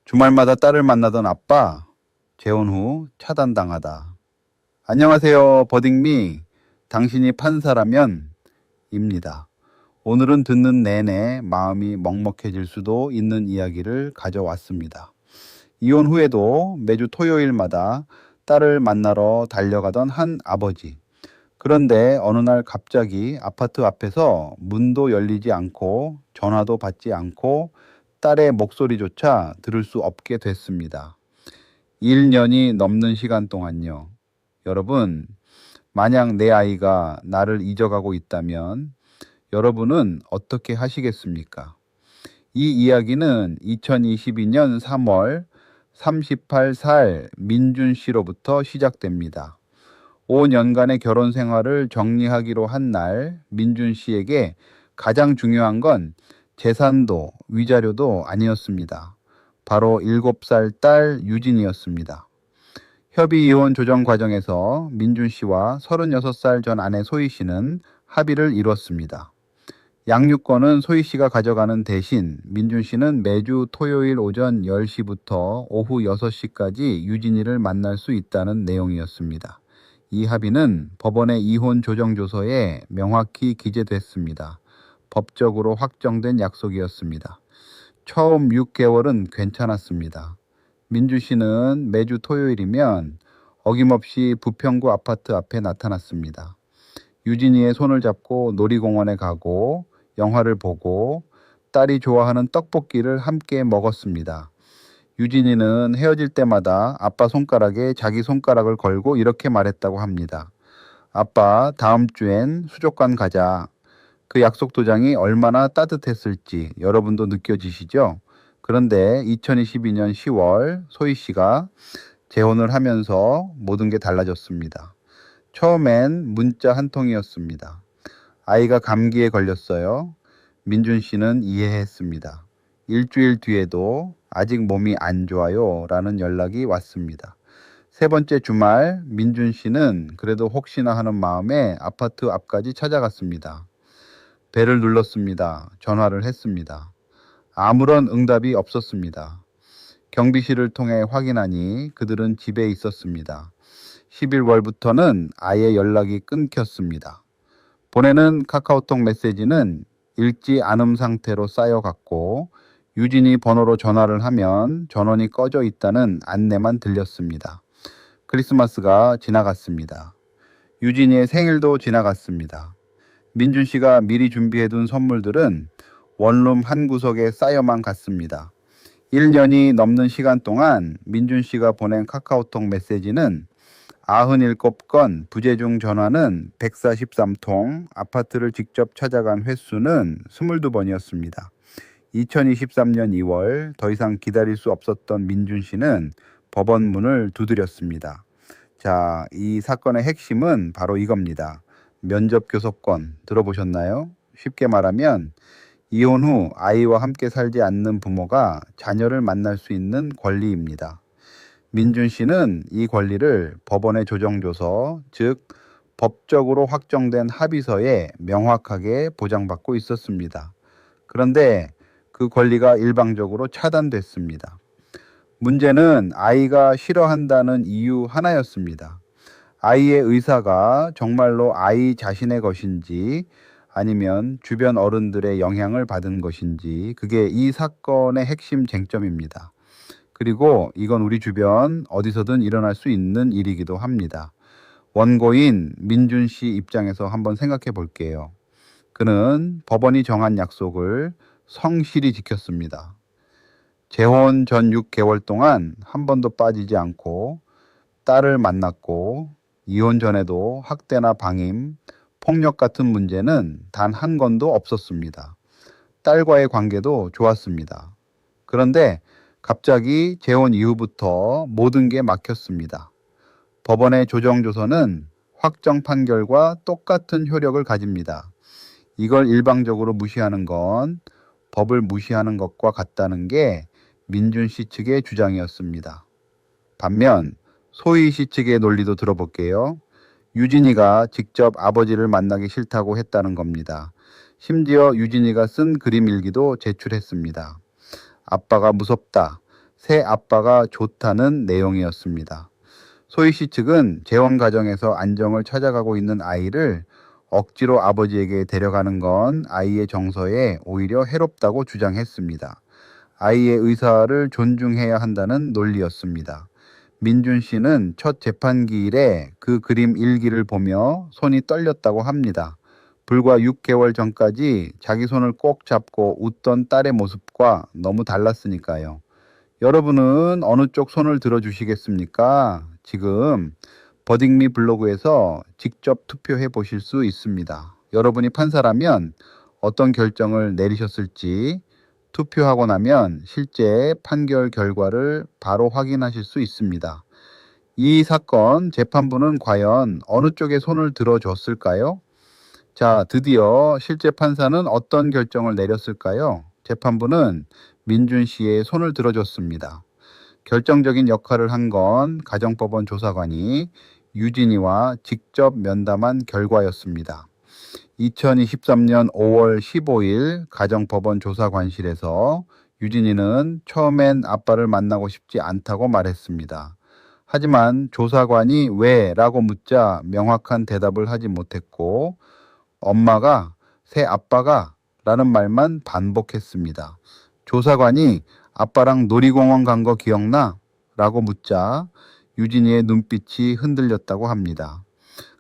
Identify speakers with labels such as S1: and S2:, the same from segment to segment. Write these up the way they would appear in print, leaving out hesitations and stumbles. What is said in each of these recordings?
S1: 주말마다 딸을 만나던 아빠, 재혼 후 차단당하다. 안녕하세요, 버딩미. 당신이 판사라면? 입니다. 오늘은 듣는 내내 마음이 먹먹해질 수도 있는 이야기를 가져왔습니다. 이혼 후에도 매주 토요일마다 딸을 만나러 달려가던 한 아버지. 그런데 어느 날 갑자기 아파트 앞에서 문도 열리지 않고 전화도 받지 않고 딸의 목소리조차 들을 수 없게 됐습니다. 1년이 넘는 시간 동안요. 여러분, 만약 내 아이가 나를 잊어가고 있다면 여러분은 어떻게 하시겠습니까? 이 이야기는 2022년 3월 38살 민준 씨로부터 시작됩니다. 5년간의 결혼 생활을 정리하기로 한 날 민준 씨에게 가장 중요한 건 재산도 위자료도 아니었습니다. 바로 7살 딸 유진이었습니다. 협의 이혼 조정 과정에서 민준 씨와 36살 전 아내 소희 씨는 합의를 이뤘습니다. 양육권은 소희 씨가 가져가는 대신 민준 씨는 매주 토요일 오전 10시부터 오후 6시까지 유진이를 만날 수 있다는 내용이었습니다. 이 합의는 법원의 이혼 조정조서에 명확히 기재됐습니다. 법적으로 확정된 약속이었습니다. 처음 6개월은 괜찮았습니다. 민주 씨는 매주 토요일이면 어김없이 부평구 아파트 앞에 나타났습니다. 유진이의 손을 잡고 놀이공원에 가고 영화를 보고 딸이 좋아하는 떡볶이를 함께 먹었습니다. 유진이는 헤어질 때마다 아빠 손가락에 자기 손가락을 걸고 이렇게 말했다고 합니다. 아빠, 다음 주엔 수족관 가자. 그 약속 도장이 얼마나 따뜻했을지 여러분도 느껴지시죠? 그런데 2022년 10월 소희 씨가 재혼을 하면서 모든 게 달라졌습니다. 처음엔 문자 한 통이었습니다. 아이가 감기에 걸렸어요. 민준 씨는 이해했습니다. 일주일 뒤에도 아직 몸이 안 좋아요 라는 연락이 왔습니다. 세 번째 주말 민준 씨는 그래도 혹시나 하는 마음에 아파트 앞까지 찾아갔습니다. 벨을 눌렀습니다. 전화를 했습니다. 아무런 응답이 없었습니다. 경비실을 통해 확인하니 그들은 집에 있었습니다. 11월부터는 아예 연락이 끊겼습니다. 보내는 카카오톡 메시지는 읽지 않음 상태로 쌓여갔고 유진이 번호로 전화를 하면 전원이 꺼져 있다는 안내만 들렸습니다. 크리스마스가 지나갔습니다. 유진이의 생일도 지나갔습니다. 민준 씨가 미리 준비해둔 선물들은 원룸 한 구석에 쌓여만 갔습니다. 1년이 넘는 시간 동안 민준 씨가 보낸 카카오톡 메시지는 97건, 부재중 전화는 143통, 아파트를 직접 찾아간 횟수는 22번이었습니다. 2023년 2월 더 이상 기다릴 수 없었던 민준 씨는 법원 문을 두드렸습니다. 자, 이 사건의 핵심은 바로 이겁니다. 면접 교섭권 들어보셨나요? 쉽게 말하면 이혼 후 아이와 함께 살지 않는 부모가 자녀를 만날 수 있는 권리입니다. 민준 씨는 이 권리를 법원의 조정조서, 즉 법적으로 확정된 합의서에 명확하게 보장받고 있었습니다. 그런데 그 권리가 일방적으로 차단됐습니다. 문제는 아이가 싫어한다는 이유 하나였습니다. 아이의 의사가 정말로 아이 자신의 것인지 아니면 주변 어른들의 영향을 받은 것인지 그게 이 사건의 핵심 쟁점입니다. 그리고 이건 우리 주변 어디서든 일어날 수 있는 일이기도 합니다. 원고인 민준 씨 입장에서 한번 생각해 볼게요. 그는 법원이 정한 약속을 성실히 지켰습니다. 재혼 전 6개월 동안 한 번도 빠지지 않고 딸을 만났고 이혼 전에도 학대나 방임, 폭력 같은 문제는 단 한 건도 없었습니다. 딸과의 관계도 좋았습니다. 그런데 갑자기 재혼 이후부터 모든 게 막혔습니다. 법원의 조정조서는 확정 판결과 똑같은 효력을 가집니다. 이걸 일방적으로 무시하는 건 법을 무시하는 것과 같다는 게 민준 씨 측의 주장이었습니다. 반면 소희 씨 측의 논리도 들어볼게요. 유진이가 직접 아버지를 만나기 싫다고 했다는 겁니다. 심지어 유진이가 쓴 그림 일기도 제출했습니다. 아빠가 무섭다. 새 아빠가 좋다는 내용이었습니다. 소희 씨 측은 재혼 가정에서 안정을 찾아가고 있는 아이를 억지로 아버지에게 데려가는 건 아이의 정서에 오히려 해롭다고 주장했습니다. 아이의 의사를 존중해야 한다는 논리였습니다. 민준 씨는 첫 재판기일에 그 그림 일기를 보며 손이 떨렸다고 합니다. 불과 6개월 전까지 자기 손을 꼭 잡고 웃던 딸의 모습과 너무 달랐으니까요. 여러분은 어느 쪽 손을 들어주시겠습니까? 지금 버딩미 블로그에서 직접 투표해 보실 수 있습니다. 여러분이 판사라면 어떤 결정을 내리셨을지 투표하고 나면 실제 판결 결과를 바로 확인하실 수 있습니다. 이 사건 재판부는 과연 어느 쪽에 손을 들어줬을까요? 자, 드디어 실제 판사는 어떤 결정을 내렸을까요? 재판부는 민준 씨의 손을 들어줬습니다. 결정적인 역할을 한 건 가정법원 조사관이 유진이와 직접 면담한 결과였습니다. 2023년 5월 15일 가정법원 조사관실에서 유진이는 처음엔 아빠를 만나고 싶지 않다고 말했습니다. 하지만 조사관이 왜? 라고 묻자 명확한 대답을 하지 못했고 엄마가 새 아빠가 라는 말만 반복했습니다. 조사관이 아빠랑 놀이공원 간 거 기억나? 라고 묻자 유진이의 눈빛이 흔들렸다고 합니다.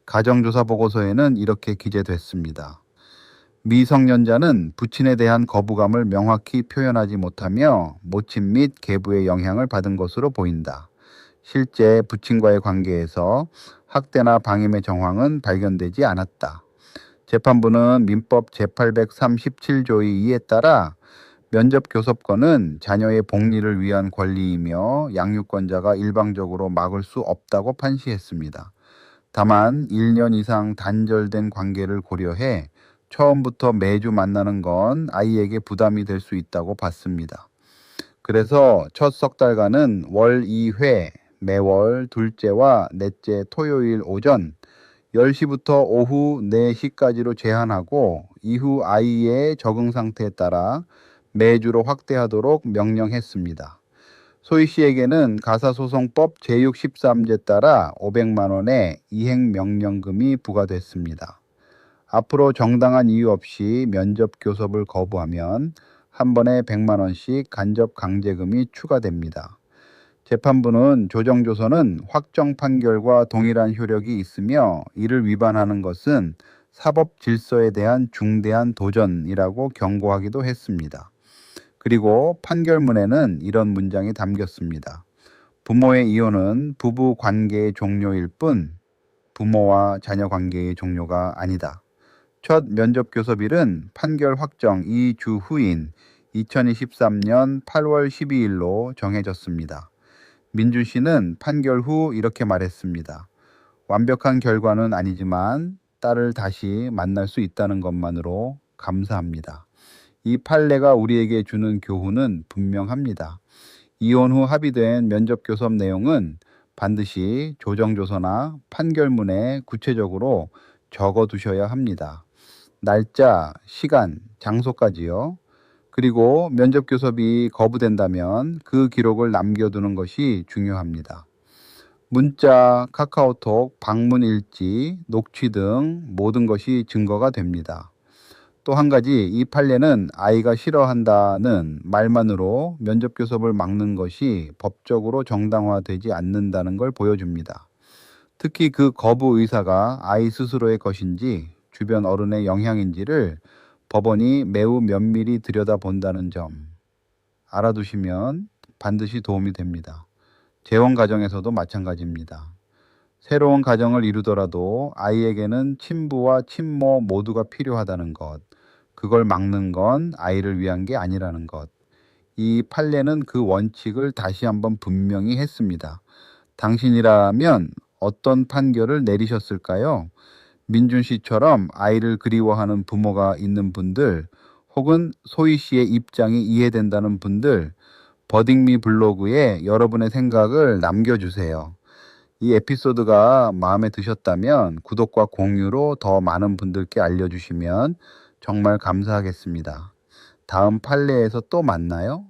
S1: 가정조사 보고서에는 이렇게 기재됐습니다. 미성년자는 부친에 대한 거부감을 명확히 표현하지 못하며 모친 및 계부의 영향을 받은 것으로 보인다. 실제 부친과의 관계에서 학대나 방임의 정황은 발견되지 않았다. 재판부는 민법 제837조의 2에 따라 면접교섭권은 자녀의 복리를 위한 권리이며 양육권자가 일방적으로 막을 수 없다고 판시했습니다. 다만 1년 이상 단절된 관계를 고려해 처음부터 매주 만나는 건 아이에게 부담이 될 수 있다고 봤습니다. 그래서 첫 석 달간은 월 2회, 매월 둘째와 넷째 토요일 오전 10시부터 오후 4시까지로 제한하고 이후 아이의 적응 상태에 따라 매주로 확대하도록 명령했습니다. 소희 씨에게는 가사소송법 제613제 따라 500만 원의 이행명령금이 부과됐습니다. 앞으로 정당한 이유 없이 면접 교섭을 거부하면 한 번에 100만 원씩 간접 강제금이 추가됩니다. 재판부는 조정조서는 확정 판결과 동일한 효력이 있으며 이를 위반하는 것은 사법 질서에 대한 중대한 도전이라고 경고하기도 했습니다. 그리고 판결문에는 이런 문장이 담겼습니다. 부모의 이혼은 부부 관계의 종료일 뿐 부모와 자녀 관계의 종료가 아니다. 첫 면접 교섭일은 판결 확정 2주 후인 2023년 8월 12일로 정해졌습니다. 민준 씨는 판결 후 이렇게 말했습니다. 완벽한 결과는 아니지만 딸을 다시 만날 수 있다는 것만으로 감사합니다. 이 판례가 우리에게 주는 교훈은 분명합니다. 이혼 후 합의된 면접 교섭 내용은 반드시 조정조서나 판결문에 구체적으로 적어 두셔야 합니다. 날짜, 시간, 장소까지요. 그리고 면접 교섭이 거부된다면 그 기록을 남겨두는 것이 중요합니다. 문자, 카카오톡, 방문 일지, 녹취 등 모든 것이 증거가 됩니다. 또 한 가지, 이 판례는 아이가 싫어한다는 말만으로 면접 교섭을 막는 것이 법적으로 정당화되지 않는다는 걸 보여줍니다. 특히 그 거부 의사가 아이 스스로의 것인지 주변 어른의 영향인지를 법원이 매우 면밀히 들여다본다는 점 알아두시면 반드시 도움이 됩니다. 재혼 가정에서도 마찬가지입니다. 새로운 가정을 이루더라도 아이에게는 친부와 친모 모두가 필요하다는 것, 그걸 막는 건 아이를 위한 게 아니라는 것. 이 판례는 그 원칙을 다시 한번 분명히 했습니다. 당신이라면 어떤 판결을 내리셨을까요? 민준 씨처럼 아이를 그리워하는 부모가 있는 분들, 혹은 소희 씨의 입장이 이해된다는 분들, 버딩미 블로그에 여러분의 생각을 남겨주세요. 이 에피소드가 마음에 드셨다면 구독과 공유로 더 많은 분들께 알려주시면 정말 감사하겠습니다. 다음 판례에서 또 만나요.